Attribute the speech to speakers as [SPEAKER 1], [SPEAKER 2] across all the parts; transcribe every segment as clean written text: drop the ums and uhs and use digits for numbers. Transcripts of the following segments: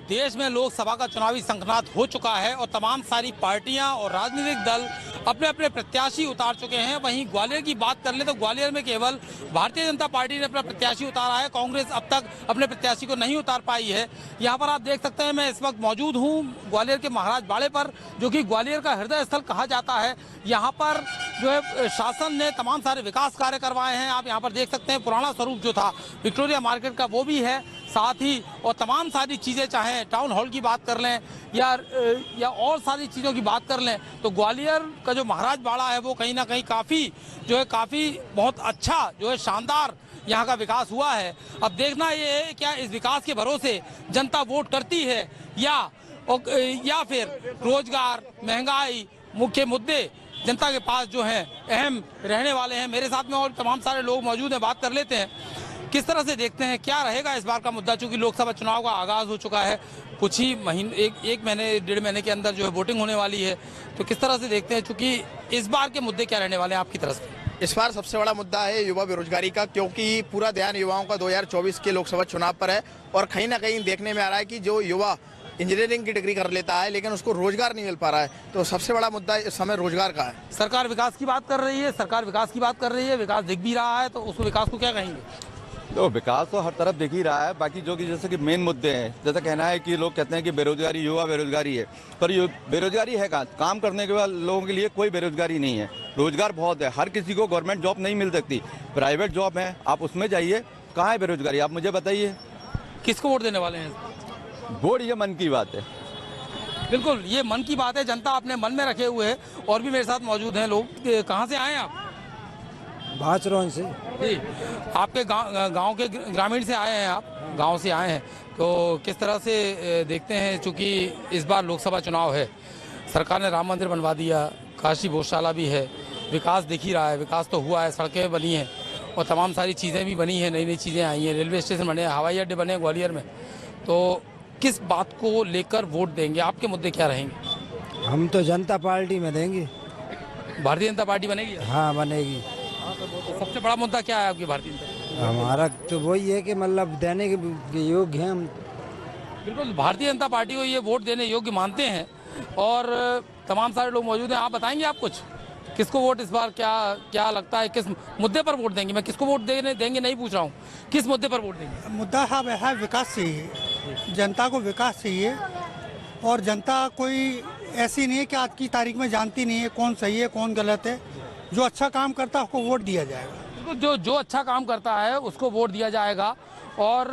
[SPEAKER 1] देश में लोकसभा का चुनावी संघनाद हो चुका है और तमाम सारी पार्टियां और राजनीतिक दल अपने अपने प्रत्याशी उतार चुके हैं। वहीं ग्वालियर की बात कर ले तो ग्वालियर में केवल भारतीय जनता पार्टी ने अपना प्रत्याशी उतारा है, कांग्रेस अब तक अपने प्रत्याशी को नहीं उतार पाई है। यहाँ पर आप देख सकते हैं, मैं इस वक्त मौजूद हूँ ग्वालियर के महाराज बाड़े पर, जो कि ग्वालियर का हृदय स्थल कहा जाता है। यहाँ पर जो है शासन ने तमाम सारे विकास कार्य करवाए हैं। आप यहाँ पर देख सकते हैं पुराना स्वरूप जो था विक्टोरिया मार्केट का वो भी है साथ ही, और तमाम सारी चीज़ें चाहे टाउन हॉल की बात कर लें या और सारी चीज़ों की बात कर लें तो ग्वालियर का जो महाराज बाड़ा है वो कहीं ना कहीं काफ़ी बहुत अच्छा जो है शानदार यहाँ का विकास हुआ है। अब देखना ये है क्या इस विकास के भरोसे जनता वोट करती है या फिर रोजगार, महंगाई, मुख्य मुद्दे जनता के पास जो हैं अहम रहने वाले हैं। मेरे साथ में और तमाम सारे लोग मौजूद हैं, बात कर लेते हैं किस तरह से देखते हैं क्या रहेगा इस बार का मुद्दा। चूंकि लोकसभा चुनाव का आगाज हो चुका है, कुछ ही महीने एक महीने डेढ़ महीने के अंदर जो है वोटिंग होने वाली है, तो किस तरह से देखते हैं चूंकि इस बार के मुद्दे क्या रहने वाले हैं आपकी तरफ से?
[SPEAKER 2] इस बार सबसे बड़ा मुद्दा है युवा बेरोजगारी का, क्योंकि पूरा ध्यान युवाओं का 2024 के लोकसभा चुनाव पर है और कहीं ना कहीं देखने में आ रहा है कि जो युवा इंजीनियरिंग की डिग्री कर लेता है लेकिन उसको रोजगार नहीं मिल पा रहा है। तो सबसे बड़ा मुद्दा इस समय रोजगार का है।
[SPEAKER 1] सरकार विकास की बात कर रही है, विकास दिख भी रहा है, तो उस विकास को क्या कहेंगे?
[SPEAKER 3] तो विकास तो हर तरफ दिख ही रहा है, बाकी जो कि जैसे कि मेन मुद्दे हैं, जैसा कहना है कि लोग कहते हैं कि बेरोजगारी, युवा बेरोजगारी है, पर बेरोजगारी है कहाँ? काम करने के बाद लोगों के लिए कोई बेरोजगारी नहीं है। रोजगार बहुत है, हर किसी को गवर्नमेंट जॉब नहीं मिल सकती, प्राइवेट जॉब है, आप उसमें जाइए, कहाँ है बेरोजगारी आप मुझे बताइए।
[SPEAKER 1] किसको वोट देने वाले हैं?
[SPEAKER 3] वोट ये मन की बात है।
[SPEAKER 1] बिल्कुल, ये मन की बात है, जनता अपने मन में रखे हुए है। और भी मेरे साथ मौजूद हैं लोग। कहाँ से आए हैं आप?
[SPEAKER 4] भाचरौन से
[SPEAKER 1] जी, आपके गांव के ग्रामीण से आए हैं, आप गांव से आए हैं, तो किस तरह से देखते हैं चूँकि इस बार लोकसभा चुनाव है, सरकार ने राम मंदिर बनवा दिया, काशी भोजशाला भी है, विकास दिख ही रहा है, विकास तो हुआ है, सड़कें बनी हैं और तमाम सारी चीज़ें भी बनी हैं, नई नई चीज़ें आई हैं, रेलवे स्टेशन बने, हवाई अड्डे बने ग्वालियर में। तो किस बात को लेकर वोट देंगे? आपके मुद्दे क्या रहेंगे?
[SPEAKER 4] हम तो जनता पार्टी में देंगे।
[SPEAKER 1] भारतीय जनता पार्टी बनेगी?
[SPEAKER 4] हाँ बनेगी।
[SPEAKER 1] तो सबसे बड़ा मुद्दा क्या है आपकी भारतीय जनता?
[SPEAKER 4] हमारा तो वही है कि मतलब देने के योग्य हैं हम।
[SPEAKER 1] बिल्कुल, भारतीय जनता पार्टी को ये वोट देने योग्य मानते हैं और तमाम सारे लोग मौजूद हैं। आप बताएंगे आप कुछ, किसको वोट इस बार क्या लगता है, किस मुद्दे पर वोट देंगे? मैं किसको वोट देंगे नहीं पूछ रहा हूँ, किस मुद्दे पर वोट देंगे?
[SPEAKER 5] मुद्दा साहब है विकास चाहिए, जनता को विकास चाहिए और जनता कोई ऐसी नहीं है कि आज की तारीख में जानती नहीं है कौन सही है कौन गलत है। जो अच्छा काम करता है उसको वोट दिया जाएगा।
[SPEAKER 1] जो अच्छा काम करता है उसको वोट दिया जाएगा। और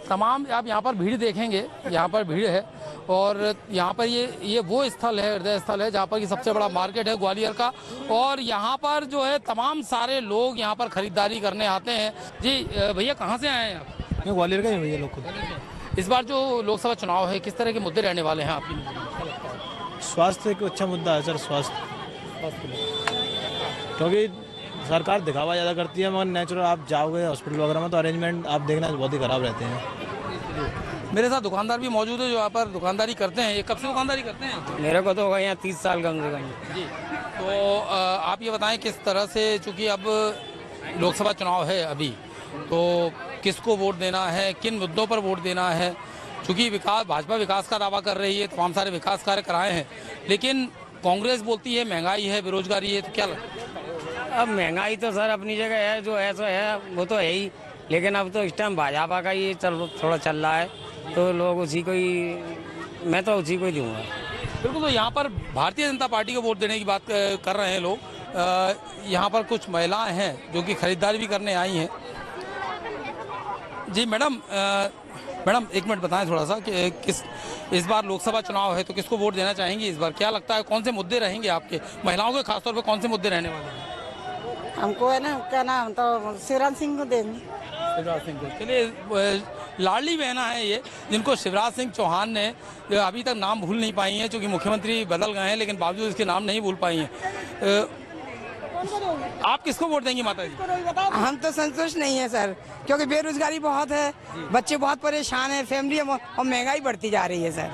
[SPEAKER 1] तमाम आप यहाँ पर भीड़ देखेंगे, यहाँ पर भीड़ है और यहाँ पर ये वो स्थल है, हृदय स्थल है, जहाँ पर कि सबसे बड़ा मार्केट है ग्वालियर का और यहाँ पर जो है तमाम सारे लोग यहाँ पर खरीदारी करने आते हैं। जी भैया, कहाँ से आए हैं आप?
[SPEAKER 4] मैं ग्वालियर का ही भैया लोग।
[SPEAKER 1] इस बार जो लोकसभा चुनाव है किस तरह के मुद्दे रहने वाले हैं आपकी?
[SPEAKER 6] स्वास्थ्य एक अच्छा मुद्दा है सर, स्वास्थ्य, क्योंकि सरकार दिखावा ज़्यादा करती है मगर नेचुरल आप जाओगे हॉस्पिटल वगैरह में तो अरेंजमेंट आप देखना बहुत ही ख़राब रहते हैं।
[SPEAKER 1] मेरे साथ दुकानदार भी मौजूद है जो यहाँ पर दुकानदारी करते हैं। ये कब से दुकानदारी करते हैं?
[SPEAKER 7] मेरे को तो हो गया यहाँ 30 साल कम से कम।
[SPEAKER 1] जी, तो आप ये बताएं किस तरह से, चूँकि अब लोकसभा चुनाव है अभी, तो किसको वोट देना है, किन मुद्दों पर वोट देना है? चूँकि भाजपा विकास का दावा कर रही है, तमाम सारे विकास कार्य कराए हैं, लेकिन कांग्रेस बोलती है महंगाई है, बेरोजगारी है, तो क्या लगता है?
[SPEAKER 7] अब महंगाई तो सर अपनी जगह है, जो ऐसा है वो तो है ही, लेकिन अब तो इस टाइम भाजपा का ये थोड़ा चल रहा है तो लोग उसी को ही, मैं तो उसी को ही दूंगा।
[SPEAKER 1] बिल्कुल, तो यहाँ पर भारतीय जनता पार्टी को वोट देने की बात कर रहे हैं लोग। यहाँ पर कुछ महिलाएं हैं जो कि खरीदारी भी करने आई हैं। जी मैडम, एक मिनट बताएं थोड़ा सा कि इस बार लोकसभा चुनाव है तो किसको वोट देना चाहेंगे इस बार? क्या लगता है कौन से मुद्दे रहेंगे आपके, महिलाओं के खासतौर पर कौन से मुद्दे रहने वाले हैं?
[SPEAKER 8] हमको है ना, क्या नाम तो शिवराज सिंह को देंगे।
[SPEAKER 1] शिवराज सिंह को? चलिए, लाडली बहना है ये, जिनको शिवराज सिंह चौहान ने अभी तक नाम भूल नहीं पाई हैं, क्योंकि मुख्यमंत्री बदल गए हैं लेकिन बावजूद इसके नाम नहीं भूल पाई हैं। आप किसको वोट देंगी माता जी?
[SPEAKER 8] हम तो संतुष्ट नहीं है सर, क्योंकि बेरोजगारी बहुत है, बच्चे बहुत परेशान है, फैमिली और महंगाई बढ़ती जा रही है सर।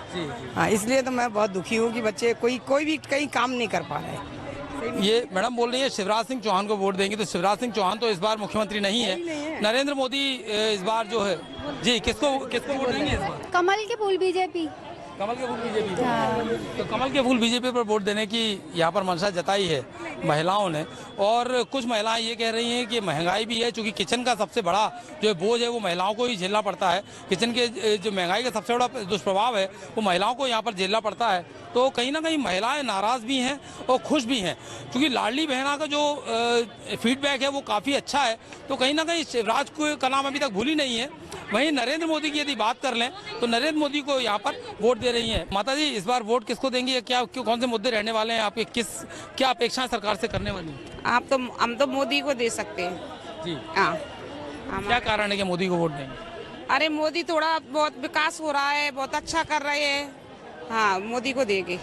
[SPEAKER 8] हाँ, इसलिए तो मैं बहुत दुखी हूँ कि बच्चे कोई भी कहीं काम नहीं कर पा रहे हैं।
[SPEAKER 1] ये मैडम बोल रही है शिवराज सिंह चौहान को वोट देंगे, तो शिवराज सिंह चौहान तो इस बार मुख्यमंत्री नहीं है। नरेंद्र मोदी इस बार जो है, जी किसको किसको वोट देंगे इस बार?
[SPEAKER 9] कमल के फूल बीजेपी।
[SPEAKER 1] कमल के फूल बीजेपी। तो कमल के फूल बीजेपी पर वोट देने की यहाँ पर मंशा जताई है महिलाओं ने, और कुछ महिलाएं ये कह रही हैं कि महंगाई भी है, चूंकि किचन का सबसे बड़ा जो बोझ है वो महिलाओं को ही झेलना पड़ता है। किचन के जो महंगाई का सबसे बड़ा दुष्प्रभाव है वो महिलाओं को यहाँ पर झेलना पड़ता है। तो कहीं ना कहीं महिलाएं नाराज़ भी हैं और खुश भी हैं, क्योंकि लाडली बहना का जो फीडबैक है वो काफ़ी अच्छा है। तो कहीं ना कहीं शिवराज का नाम अभी तक भूली नहीं है। वहीं नरेंद्र मोदी की यदि बात कर लें तो नरेंद्र मोदी को यहाँ पर वोट दे रही हैं। माता जी, इस बार वोट किसको देंगी? क्या कौन से मुद्दे रहने वाले हैं आपके? क्या अपेक्षाएं सरकार से करने वाली हैं?
[SPEAKER 10] हम तो मोदी को दे सकते हैं
[SPEAKER 1] जी।
[SPEAKER 10] हाँ।
[SPEAKER 1] क्या कारण है कि मोदी को वोट देंगे?
[SPEAKER 10] अरे मोदी थोड़ा बहुत विकास हो रहा है, बहुत अच्छा कर रहे हैं। हाँ, मोदी को देंगे।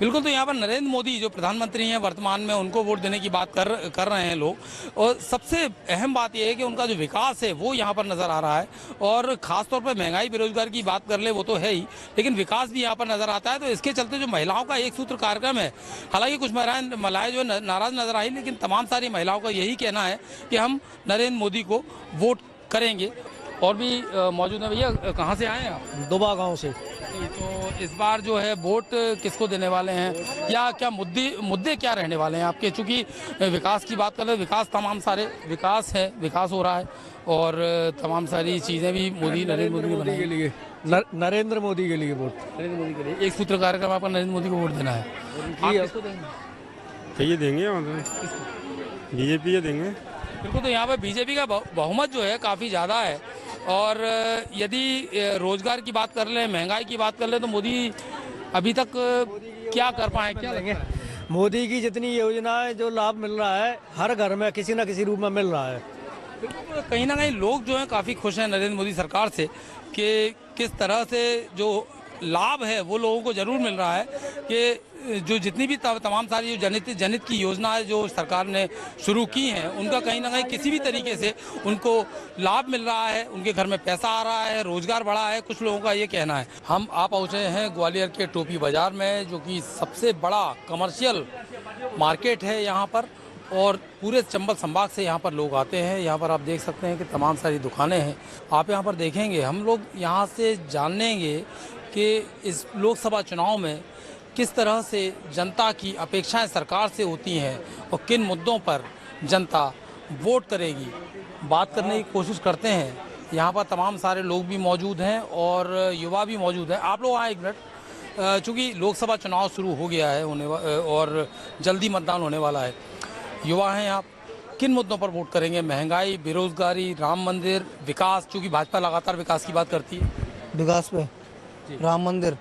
[SPEAKER 1] बिल्कुल। तो यहाँ पर नरेंद्र मोदी जो प्रधानमंत्री हैं वर्तमान में, उनको वोट देने की बात कर रहे हैं लोग। और सबसे अहम बात यह है कि उनका जो विकास है वो यहाँ पर नज़र आ रहा है, और ख़ासतौर पर महंगाई बेरोजगारी की बात कर ले वो तो है ही, लेकिन विकास भी यहाँ पर नज़र आता है। तो इसके चलते जो महिलाओं का एक सूत्र कार्यक्रम है, हालांकि कुछ महिलाएं जो नाराज़ नजर आई, लेकिन तमाम सारी महिलाओं का यही कहना है कि हम नरेंद्र मोदी को वोट करेंगे। और भी मौजूद है। भैया, कहाँ से आए हैं आप?
[SPEAKER 4] दुबा गांव से।
[SPEAKER 1] तो इस बार जो है वोट किसको देने वाले हैं, या क्या मुद्दे क्या रहने वाले हैं आपके? चूँकि विकास की बात कर रहे हैं, विकास तमाम सारे विकास है, विकास हो रहा है, और तमाम सारी चीज़ें भी नरेंद्र मोदी ने बनाई के लिए।
[SPEAKER 4] नरेंद्र मोदी के लिए वोट।
[SPEAKER 1] नरेंद्र मोदी के लिए एक सूत्र कार्यक्रम आपका नरेंद्र मोदी को वोट देना है। आप किसको देंगे?
[SPEAKER 11] ये देंगे बीजेपी देंगे।
[SPEAKER 1] बिल्कुल। तो यहाँ पर बीजेपी का बहुमत जो है काफ़ी ज़्यादा है, और यदि रोजगार की बात कर लें, महंगाई की बात कर लें, तो मोदी अभी तक क्या कर पाए? क्या लगेंगे?
[SPEAKER 4] मोदी की जितनी योजनाएं जो लाभ मिल रहा है हर घर में किसी न किसी रूप में मिल रहा है।
[SPEAKER 1] बिल्कुल। कहीं ना कहीं लोग जो हैं काफ़ी खुश हैं नरेंद्र मोदी सरकार से, कि किस तरह से जो लाभ है वो लोगों को जरूर मिल रहा है, कि जो जितनी भी तमाम सारी जो जनित की योजनाएं जो सरकार ने शुरू की हैं, उनका कहीं ना कहीं किसी भी तरीके से उनको लाभ मिल रहा है, उनके घर में पैसा आ रहा है, रोजगार बढ़ा है, कुछ लोगों का ये कहना है। हम पहुँचे हैं ग्वालियर के टोपी बाजार में, जो कि सबसे बड़ा कमर्शियल मार्केट है यहाँ पर, और पूरे चंबल संभाग से यहाँ पर लोग आते हैं। यहाँ पर आप देख सकते हैं कि तमाम सारी दुकानें हैं। आप यहाँ पर देखेंगे, हम लोग यहाँ से जानेंगे कि इस लोकसभा चुनाव में किस तरह से जनता की अपेक्षाएं सरकार से होती हैं और किन मुद्दों पर जनता वोट करेगी, बात करने की कोशिश करते हैं। यहाँ पर तमाम सारे लोग भी मौजूद हैं और युवा भी मौजूद हैं। आप लोग आए एक मिनट, चूँकि लोकसभा चुनाव शुरू हो गया है और जल्दी मतदान होने वाला है। युवा हैं आप, किन मुद्दों पर वोट करेंगे? महंगाई, बेरोजगारी, राम मंदिर, विकास, चूँकि भाजपा लगातार विकास की बात करती है।
[SPEAKER 4] विकास पे, राम मंदिर,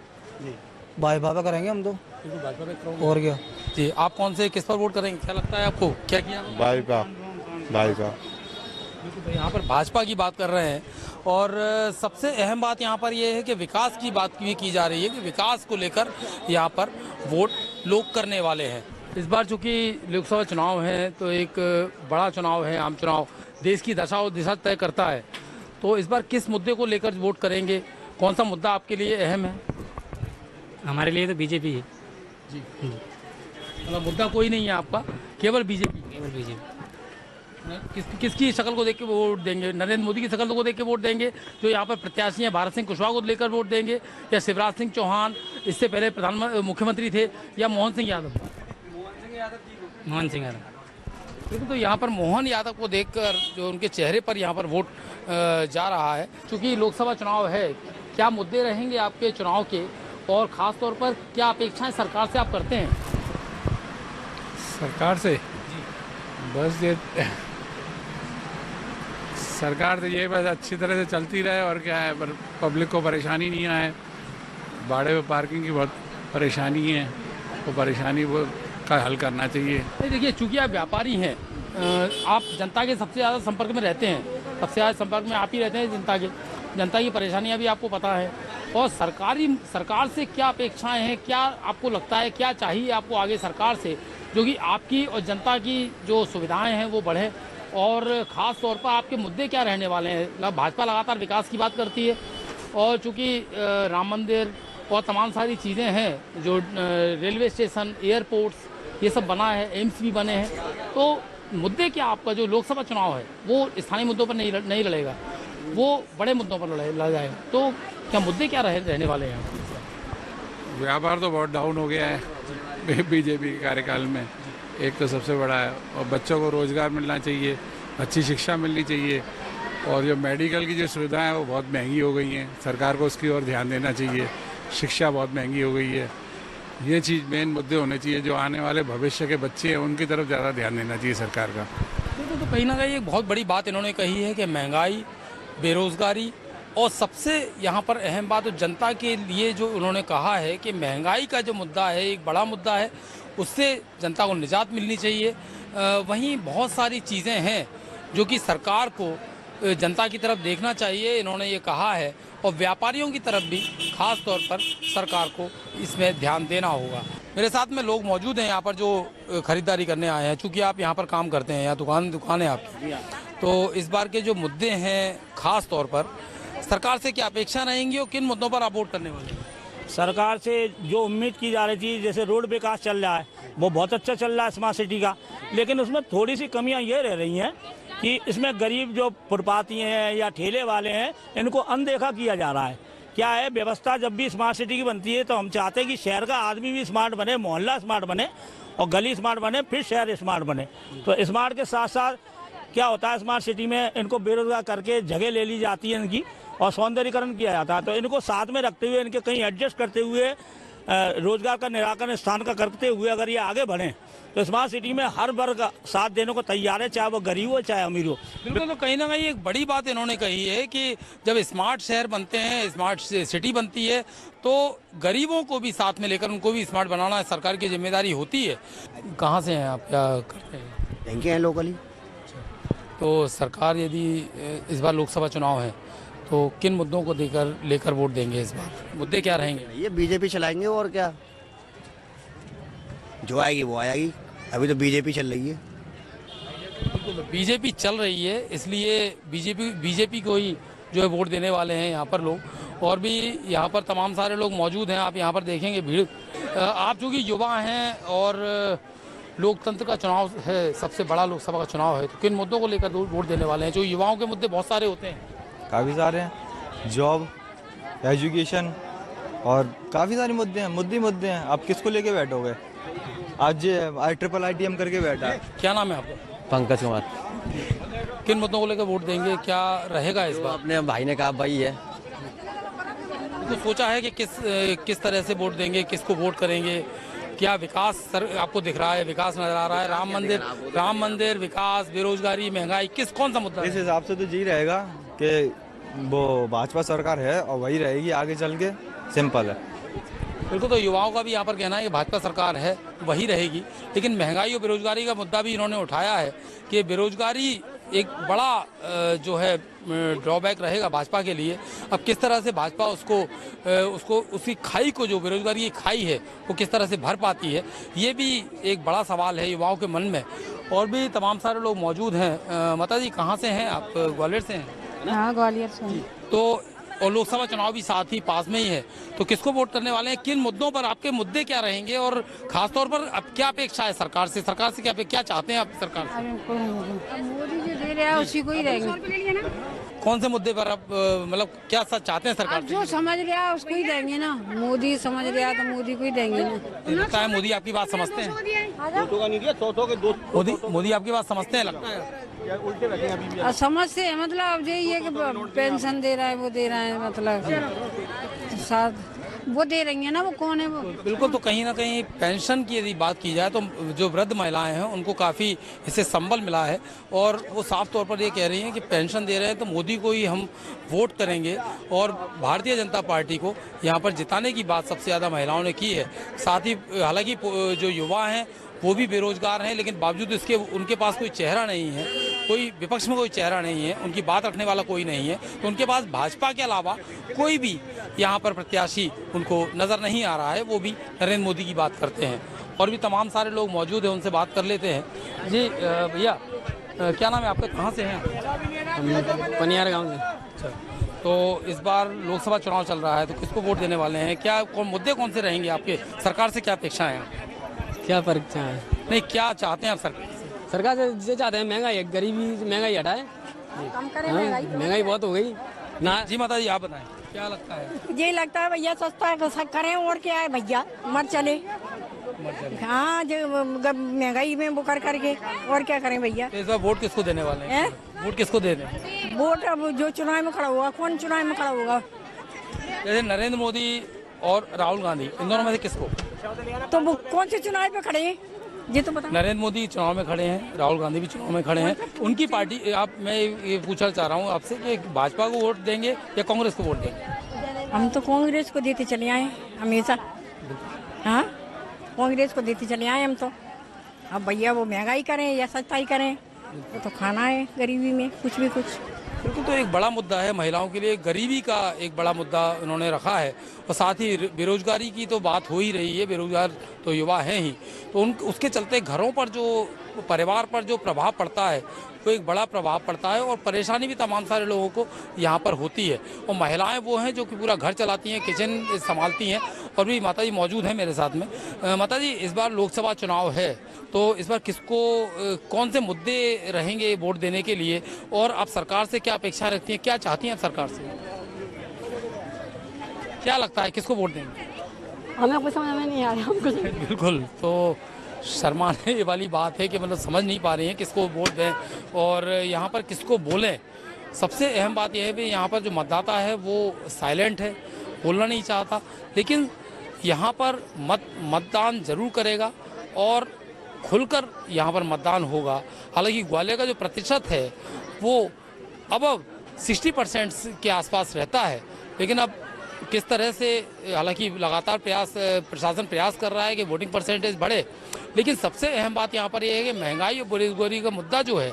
[SPEAKER 4] भाजपा पे करेंगे हम तो। और क्या
[SPEAKER 1] जी, आप कौन से किस पर वोट करेंगे? क्या लगता है आपको, क्या किया?
[SPEAKER 11] भाजपा।
[SPEAKER 1] तो यहाँ पर भाजपा की बात कर रहे हैं, और सबसे अहम बात यहाँ पर यह है कि विकास की बात भी की जा रही है, कि विकास को लेकर यहाँ पर वोट लोग करने वाले हैं। इस बार चूँकि लोकसभा चुनाव है, तो एक बड़ा चुनाव है, आम चुनाव देश की दशा और दिशा तय करता है। तो इस बार किस मुद्दे को लेकर वोट करेंगे? कौन सा मुद्दा आपके लिए अहम है?
[SPEAKER 7] हमारे लिए तो बीजेपी है
[SPEAKER 1] जी। मतलब मुद्दा कोई नहीं है आपका, केवल बीजेपी?
[SPEAKER 7] केवल बीजेपी।
[SPEAKER 1] किसकी शक्ल को देख के वोट देंगे? नरेंद्र मोदी की शक्ल को देख के वोट देंगे, जो यहाँ पर प्रत्याशी हैं, भारत सिंह कुशवाहा को लेकर वोट देंगे, या शिवराज सिंह चौहान इससे पहले मुख्यमंत्री थे, या मोहन सिंह यादव?
[SPEAKER 7] मोहन सिंह यादव।
[SPEAKER 1] बिल्कुल। तो यहाँ पर मोहन यादव को देखकर जो उनके चेहरे पर यहाँ पर वोट जा रहा है। चूँकि लोकसभा चुनाव है, क्या मुद्दे रहेंगे आपके चुनाव के, और ख़ास तौर पर क्या अपेक्षाएं सरकार से आप करते हैं?
[SPEAKER 11] सरकार से बस ये सरकार तो ये बस अच्छी तरह से चलती रहे, और क्या है, पर पब्लिक को परेशानी नहीं आए। भाड़े में पार्किंग की बहुत परेशानी है, वो परेशानी वो का हल करना चाहिए।
[SPEAKER 1] देखिए, चूँकि आप व्यापारी हैं, आप जनता के सबसे ज़्यादा संपर्क में रहते हैं, सबसे ज़्यादा संपर्क में आप ही रहते हैं जनता की परेशानियां भी आपको पता है, और सरकार से क्या अपेक्षाएं हैं? क्या आपको लगता है, क्या चाहिए आपको आगे सरकार से, जो कि आपकी और जनता की जो सुविधाएं हैं वो बढ़े, और ख़ास तौर पर आपके मुद्दे क्या रहने वाले हैं? भाजपा लगातार विकास की बात करती है, और चूँकि राम मंदिर और तमाम सारी चीज़ें हैं, जो रेलवे स्टेशन, एयरपोर्ट्स, ये सब बना है, एम्स भी बने हैं, तो मुद्दे क्या आपका जो लोकसभा चुनाव है वो स्थानीय मुद्दों पर नहीं लड़ेगा, वो बड़े मुद्दों पर लड़ा जाएगा, तो क्या मुद्दे क्या रहने वाले हैं?
[SPEAKER 11] व्यापार तो बहुत डाउन हो गया है बीजेपी के कार्यकाल में, एक तो सबसे बड़ा है, और बच्चों को रोज़गार मिलना चाहिए, अच्छी शिक्षा मिलनी चाहिए, और जो मेडिकल की जो सुविधाएं हैं वो बहुत महंगी हो गई हैं, सरकार को उसकी ओर ध्यान देना चाहिए। शिक्षा बहुत महंगी हो गई है, ये चीज़ मेन मुद्दे होने चाहिए। जो आने वाले भविष्य के बच्चे हैं उनकी तरफ ज़्यादा ध्यान देना चाहिए सरकार का।
[SPEAKER 1] तो कहीं ना कहीं एक बहुत बड़ी बात इन्होंने कही है कि महंगाई, बेरोज़गारी, और सबसे यहाँ पर अहम बात तो जनता के लिए जो उन्होंने कहा है कि महंगाई का जो मुद्दा है एक बड़ा मुद्दा है, उससे जनता को निजात मिलनी चाहिए। वहीं बहुत सारी चीज़ें हैं जो कि सरकार को जनता की तरफ देखना चाहिए, इन्होंने ये कहा है, और व्यापारियों की तरफ भी खास तौर पर सरकार को इसमें ध्यान देना होगा। मेरे साथ में लोग मौजूद हैं यहाँ पर जो खरीदारी करने आए हैं, चूँकि आप यहाँ पर काम करते हैं या दुकान है आपकी, तो इस बार के जो मुद्दे हैं खास तौर पर सरकार से क्या अपेक्षा रहेंगी और किन मुद्दों पर आप वोट करने वाले हैं?
[SPEAKER 9] सरकार से जो उम्मीद की जा रही थी, जैसे रोड विकास चल रहा है वो बहुत अच्छा चल रहा है स्मार्ट सिटी का, लेकिन उसमें थोड़ी सी कमियां ये रह रही हैं कि इसमें गरीब जो फुटपाती हैं या ठेले वाले हैं इनको अनदेखा किया जा रहा है। क्या है, व्यवस्था जब भी स्मार्ट सिटी की बनती है तो हम चाहते हैं कि शहर का आदमी भी स्मार्ट बने, मोहल्ला स्मार्ट बने और गली स्मार्ट बने, फिर शहर स्मार्ट बने। तो स्मार्ट के साथ साथ क्या होता है, स्मार्ट सिटी में इनको बेरोजगार करके जगह ले ली जाती है इनकी और सौंदर्यीकरण किया जाता है, तो इनको साथ में रखते हुए, इनके कहीं एडजस्ट करते हुए, रोजगार का निराकरण स्थान का करते हुए अगर ये आगे बढ़ें तो स्मार्ट सिटी में हर वर्ग साथ देने को तैयार है, चाहे वो गरीब हो चाहे अमीर हो।
[SPEAKER 1] बिल्कुल, तो कहीं ना कहीं एक बड़ी बात इन्होंने कही है कि जब स्मार्ट शहर बनते हैं, स्मार्ट सिटी बनती है, तो गरीबों को भी साथ में लेकर उनको भी स्मार्ट बनाना सरकार की जिम्मेदारी होती है। कहाँ से हैं आप, क्या करते हैं?
[SPEAKER 12] बैंक हैं लोकली।
[SPEAKER 1] तो सरकार यदि इस बार लोकसभा चुनाव है तो किन मुद्दों को लेकर वोट देंगे इस बार? मुद्दे क्या रहेंगे?
[SPEAKER 12] ये बीजेपी चलाएंगे और क्या, जो आएगी वो आएगी। अभी तो बीजेपी चल रही है।
[SPEAKER 1] बीजेपी चल रही है, इसलिए बीजेपी को ही जो है वोट देने वाले हैं यहाँ पर लोग, और भी यहाँ पर तमाम सारे लोग मौजूद हैं। आप यहाँ पर देखेंगे भीड़। आप चूँकि युवा हैं और लोकतंत्र का चुनाव है, सबसे बड़ा लोकसभा का चुनाव है, तो किन मुद्दों को लेकर वोट देने वाले हैं? जो युवाओं के मुद्दे बहुत सारे होते हैं,
[SPEAKER 3] काफ़ी सारे हैं, जॉब, एजुकेशन और काफ़ी सारे मुद्दे हैं। आप किसको लेके बैठोगे? आज ट्रिपल ITM करके बैठा है।
[SPEAKER 1] क्या नाम है आपका?
[SPEAKER 13] पंकज कुमार।
[SPEAKER 1] किन मुद्दों को लेकर वोट देंगे, क्या रहेगा इस बार?
[SPEAKER 13] अपने भाई ने कहा भाई है,
[SPEAKER 1] तो सोचा है कि किस तरह से वोट देंगे, किसको वोट करेंगे? क्या विकास आपको दिख रहा है, विकास नजर आ रहा है? राम मंदिर, विकास, बेरोजगारी, महंगाई, कौन सा मुद्दा?
[SPEAKER 3] इस हिसाब से तो यही रहेगा कि वो भाजपा सरकार है और वही रहेगी आगे चल के, सिंपल है।
[SPEAKER 1] बिल्कुल, तो युवाओं का भी यहाँ पर कहना है कि भाजपा सरकार है वही रहेगी, लेकिन महंगाई और बेरोजगारी का मुद्दा भी इन्होंने उठाया है कि बेरोजगारी एक बड़ा जो है ड्रॉबैक रहेगा भाजपा के लिए। अब किस तरह से भाजपा उसको उसकी खाई को, जो बेरोजगारी की खाई है, वो किस तरह से भर पाती है, ये भी एक बड़ा सवाल है युवाओं के मन में। और भी तमाम सारे लोग मौजूद हैं। माता जी, कहाँ से हैं आप? ग्वालियर से हैं?
[SPEAKER 10] हाँ, ग्वालियर से।
[SPEAKER 1] तो और लोकसभा चुनाव भी साथ ही पास में ही है, तो किसको वोट करने वाले हैं? किन मुद्दों पर आपके मुद्दे क्या रहेंगे और खासतौर पर अब क्या अपेक्षा है सरकार से क्या चाहते हैं आप सरकार से?
[SPEAKER 10] मोदी जो दे रहा है उसी को ही रहेंगे।
[SPEAKER 1] कौन से मुद्दे पर आप मतलब क्या चाहते हैं सरकार से?
[SPEAKER 10] जो समझ रहा है उसको ही देंगे ना। मोदी समझ रहा है तो मोदी को ही देंगे ना।
[SPEAKER 1] लगता है मोदी आपकी बात समझते हैं? मोदी आपकी बात समझते हैं, लगता है?
[SPEAKER 10] समझते हैं, मतलब यही है कि पेंशन दे रहा है, वो दे रहा है, मतलब साथ वो दे रही है ना, वो कौन है वो?
[SPEAKER 1] बिल्कुल, तो कहीं ना कहीं पेंशन की यदि बात की जाए तो जो वृद्ध महिलाएं हैं उनको काफ़ी इससे संबल मिला है, और वो साफ तौर पर ये कह रही हैं कि पेंशन दे रहे हैं तो मोदी को ही हम वोट करेंगे, और भारतीय जनता पार्टी को यहाँ पर जिताने की बात सबसे ज़्यादा महिलाओं ने की है। साथ ही हालांकि जो युवा हैं वो भी बेरोजगार हैं, लेकिन बावजूद इसके उनके पास कोई चेहरा नहीं है, कोई विपक्ष में कोई चेहरा नहीं है, उनकी बात रखने वाला कोई नहीं है, तो उनके पास भाजपा के अलावा कोई भी यहाँ पर प्रत्याशी उनको नज़र नहीं आ रहा है। वो भी नरेंद्र मोदी की बात करते हैं। और भी तमाम सारे लोग मौजूद हैं, उनसे बात कर लेते हैं। जी भैया, क्या नाम है आपका, कहाँ से हैं?
[SPEAKER 13] पनियार गाँव से।
[SPEAKER 1] अच्छा, तो इस बार लोकसभा चुनाव चल रहा है, तो किसको वोट देने वाले हैं? क्या मुद्दे कौन से रहेंगे आपके? सरकार से क्या अपेक्षाएं हैं?
[SPEAKER 13] क्या फर्क चाहे?
[SPEAKER 1] नहीं, क्या चाहते हैं आप सरकार से?
[SPEAKER 13] सरकार से चाहते हैं महंगाई, गरीबी महंगाई हटाए,
[SPEAKER 10] कम करे
[SPEAKER 13] हाँ,
[SPEAKER 10] महंगाई।
[SPEAKER 13] महंगाई बहुत हो गई ना।
[SPEAKER 1] जी माता जी, आप बताएं क्या लगता है?
[SPEAKER 10] यही लगता है भैया सस्ता है, सब करें और क्या है भैया, मर चले। हाँ, जो महंगाई में वो कर करके और क्या करें भैया।
[SPEAKER 1] तो इस बार वोट किसको देने वाले हैं? वोट किसको दे दें?
[SPEAKER 10] वोट अब जो चुनाव में खड़ा होगा, कौन चुनाव में खड़ा होगा?
[SPEAKER 1] जैसे नरेंद्र मोदी और राहुल गांधी, इन दोनों में से किसको?
[SPEAKER 10] तो वो कौन से चुनाव पे खड़े हैं ये तो बता।
[SPEAKER 1] नरेंद्र मोदी चुनाव में खड़े हैं, राहुल गांधी भी चुनाव में खड़े हैं। उनकी पार्टी, आप, मैं ये पूछना चाह रहा हूँ आपसे कि भाजपा को वोट देंगे या कांग्रेस को वोट देंगे?
[SPEAKER 10] हम तो कांग्रेस को देते चले आए हमेशा। हाँ, कांग्रेस को देते चले आए हम तो। अब भैया वो महंगाई करें या सस्ताई करें, वो तो खाना है गरीबी में कुछ भी कुछ।
[SPEAKER 1] बिल्कुल, तो एक बड़ा मुद्दा है महिलाओं के लिए, गरीबी का एक बड़ा मुद्दा उन्होंने रखा है और साथ ही बेरोजगारी की तो बात हो ही रही है। बेरोजगार तो युवा हैं ही, तो उसके चलते घरों पर जो, परिवार पर जो प्रभाव पड़ता है वो एक बड़ा प्रभाव पड़ता है और परेशानी भी तमाम सारे लोगों को यहाँ पर होती है। और महिलाएं वो हैं जो कि पूरा घर चलाती हैं, किचन संभालती हैं। और भी माता जी मौजूद हैं मेरे साथ में। माता जी, इस बार लोकसभा चुनाव है, तो इस बार किसको, कौन से मुद्दे रहेंगे वोट देने के लिए, और आप सरकार से क्या अपेक्षा रखती हैं, क्या चाहती हैं आप सरकार से? क्या लगता है किसको वोट देंगे?
[SPEAKER 10] हमें कुछ समझ में नहीं आ रहा हमको।
[SPEAKER 1] बिल्कुल, तो शर्माने ये वाली बात है कि मतलब समझ नहीं पा रही हैं किसको वोट दें और यहाँ पर किसको बोलें। सबसे अहम बात यह है कि यहाँ पर जो मतदाता है वो साइलेंट है, बोलना नहीं चाहता, लेकिन यहाँ पर मतदान जरूर करेगा और खुलकर यहाँ पर मतदान होगा। हालांकि ग्वालियर का जो प्रतिशत है वो अब 60% के आसपास रहता है, लेकिन अब किस तरह से, हालांकि लगातार प्रशासन प्रयास कर रहा है कि वोटिंग परसेंटेज बढ़े, लेकिन सबसे अहम बात यहाँ पर यह है कि महंगाई और बेरोजगारी का मुद्दा जो है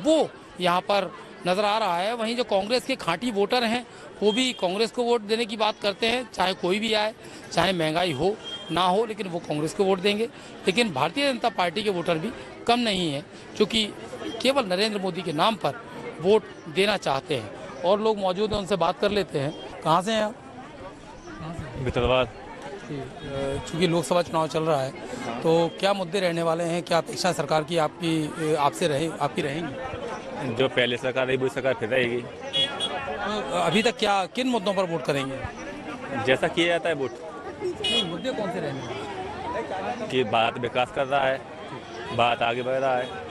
[SPEAKER 1] वो यहाँ पर नज़र आ रहा है। वहीं जो कांग्रेस के खांटी वोटर हैं वो भी कांग्रेस को वोट देने की बात करते हैं, चाहे कोई भी आए, चाहे महंगाई हो ना हो, लेकिन वो कांग्रेस को वोट देंगे। लेकिन भारतीय जनता पार्टी के वोटर भी कम नहीं है जो कि केवल नरेंद्र मोदी के नाम पर वोट देना चाहते हैं। और लोग मौजूद हैं, उनसे बात कर लेते हैं। कहाँ से हैं आप?
[SPEAKER 14] बितरवाद।
[SPEAKER 1] चूँकि लोकसभा चुनाव चल रहा है, तो क्या मुद्दे रहने वाले हैं, क्या अपेक्षा सरकार की आपसे आपकी रहेंगी?
[SPEAKER 14] जो पहले सरकार रही वही सरकार फिर रहेगी।
[SPEAKER 1] तो अभी तक किन मुद्दों पर वोट करेंगे?
[SPEAKER 14] जैसा किया जाता है वोट।
[SPEAKER 1] मुद्दे कौन से रहने वाले?
[SPEAKER 14] कि भारत विकास कर रहा है, भारत आगे बढ़ रहा है।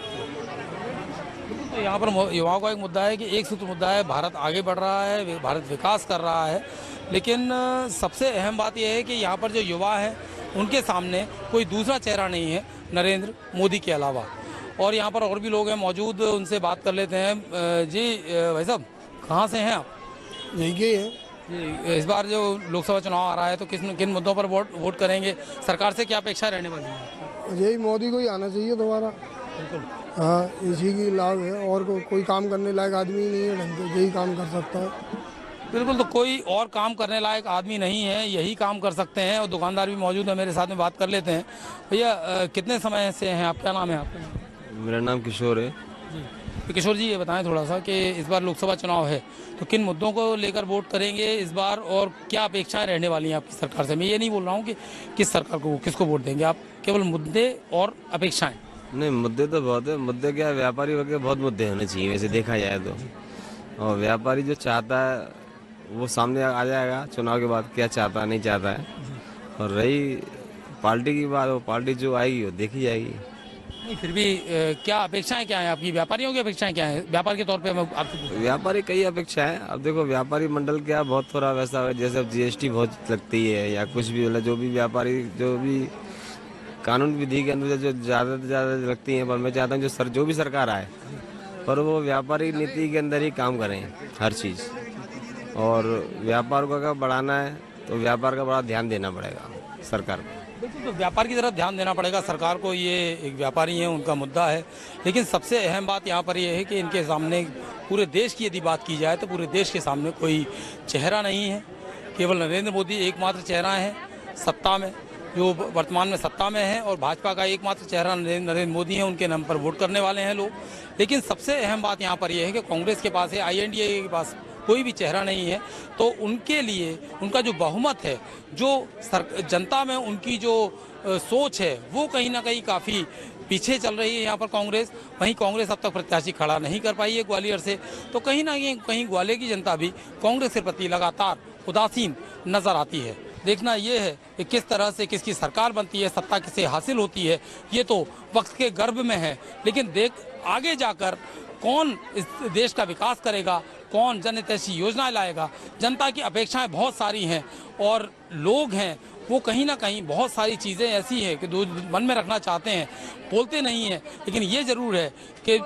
[SPEAKER 1] तो यहाँ पर युवाओं का एक मुद्दा है कि एक सूत्र मुद्दा है, भारत आगे बढ़ रहा है, भारत विकास कर रहा है, लेकिन सबसे अहम बात यह है कि यहाँ पर जो युवा हैं उनके सामने कोई दूसरा चेहरा नहीं है नरेंद्र मोदी के अलावा। और यहाँ पर और भी लोग हैं मौजूद, उनसे बात कर लेते हैं। जी भाई साहब, कहाँ से हैं आप?
[SPEAKER 15] यही के हैं
[SPEAKER 1] जी। इस बार जो लोकसभा चुनाव आ रहा है तो किन मुद्दों पर वोट करेंगे? सरकार से क्या अपेक्षा रहने वाली है?
[SPEAKER 15] यही मोदी को ही आना चाहिए दोबारा। हाँ, इसी की लाभ है, और कोई काम करने लायक आदमी नहीं है ढंग से, यही काम कर सकता है।
[SPEAKER 1] बिल्कुल, तो कोई और काम करने लायक आदमी नहीं है, यही काम कर सकते हैं। और दुकानदार भी मौजूद है मेरे साथ में, बात कर लेते हैं। भैया, कितने समय से हैं आप? क्या नाम है आपका?
[SPEAKER 16] मेरा नाम किशोर है
[SPEAKER 1] जी। तो किशोर जी, ये बताएं थोड़ा सा कि इस बार लोकसभा चुनाव है तो किन मुद्दों को लेकर वोट करेंगे इस बार, और क्या अपेक्षाएं रहने वाली हैं आपकी सरकार से? मैं ये नहीं बोल रहा हूँ कि किस सरकार को, किसको वोट देंगे आप, केवल मुद्दे और अपेक्षाएं।
[SPEAKER 16] नहीं, मुद्दे तो बहुत है। मुद्दे क्या है, व्यापारी वगैरह बहुत मुद्दे होने चाहिए वैसे देखा जाए तो। और व्यापारी जो चाहता है वो सामने आ जाएगा चुनाव के बाद, क्या चाहता है नहीं चाहता है। और रही पार्टी की बात, वो पार्टी जो आएगी वो देखी जाएगी।
[SPEAKER 1] नहीं, फिर भी क्या अपेक्षाएं क्या हैं आपकी? व्यापारियों की अपेक्षाएं क्या हैं? व्यापार के तौर पे मैं आपसे
[SPEAKER 16] व्यापारी कई अपेक्षा है। अब देखो, व्यापारी मंडल क्या बहुत थोड़ा वैसा है, जैसे अब GST बहुत लगती है या कुछ भी, मतलब जो भी व्यापारी, जो भी कानून विधि के अंदर जो ज़्यादा से ज़्यादा लगती हैं, पर मैं चाहता हूँ जो भी सरकार आए पर वो व्यापारी नीति के अंदर ही काम करें हर चीज़। और व्यापार को अगर बढ़ाना है तो व्यापार का बड़ा ध्यान देना पड़ेगा सरकार को।
[SPEAKER 1] बिल्कुल, तो व्यापार की तरफ ध्यान देना पड़ेगा सरकार को। ये एक व्यापारी हैं, उनका मुद्दा है। लेकिन सबसे अहम बात यहाँ पर ये है कि इनके सामने, पूरे देश की यदि बात की जाए तो पूरे देश के सामने कोई चेहरा नहीं है। केवल नरेंद्र मोदी एकमात्र चेहरा है सत्ता में, जो वर्तमान में सत्ता में है, और भाजपा का एकमात्र चेहरा नरेंद्र मोदी है। उनके नाम पर वोट करने वाले हैं लोग। लेकिन सबसे अहम बात यहाँ पर यह है कि कांग्रेस के पास है, INDA के पास कोई भी चेहरा नहीं है, तो उनके लिए उनका जो बहुमत है, जो जनता में उनकी जो सोच है, वो कहीं ना कहीं काफ़ी पीछे चल रही है यहाँ पर कांग्रेस। वहीं कांग्रेस अब तक प्रत्याशी खड़ा नहीं कर पाई है ग्वालियर से, तो कहीं ना कहीं ग्वालियर की जनता भी कांग्रेस के प्रति लगातार उदासीन नजर आती है। देखना ये है कि किस तरह से किसकी सरकार बनती है, सत्ता किसे हासिल होती है, ये तो वक्त के गर्भ में है, लेकिन आगे जाकर कौन इस देश का विकास करेगा, कौन जनहितैषी योजनाएं लाएगा। जनता की अपेक्षाएं बहुत सारी हैं और लोग हैं वो कहीं ना कहीं बहुत सारी चीज़ें ऐसी हैं कि मन में रखना चाहते हैं, बोलते नहीं हैं, लेकिन ये ज़रूर है कि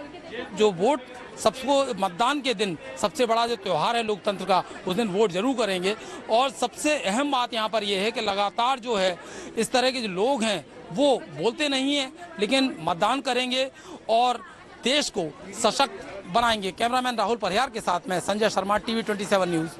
[SPEAKER 1] जो वोट सबको मतदान के दिन सबसे बड़ा जो त्यौहार है लोकतंत्र का, उस दिन वोट जरूर करेंगे। और सबसे अहम बात यहाँ पर यह है कि लगातार जो है इस तरह के जो लोग हैं वो बोलते नहीं हैं, लेकिन मतदान करेंगे और देश को सशक्त बनाएंगे। कैमरामैन राहुल परिहार के साथ मैं संजय शर्मा, TV 27 न्यूज़।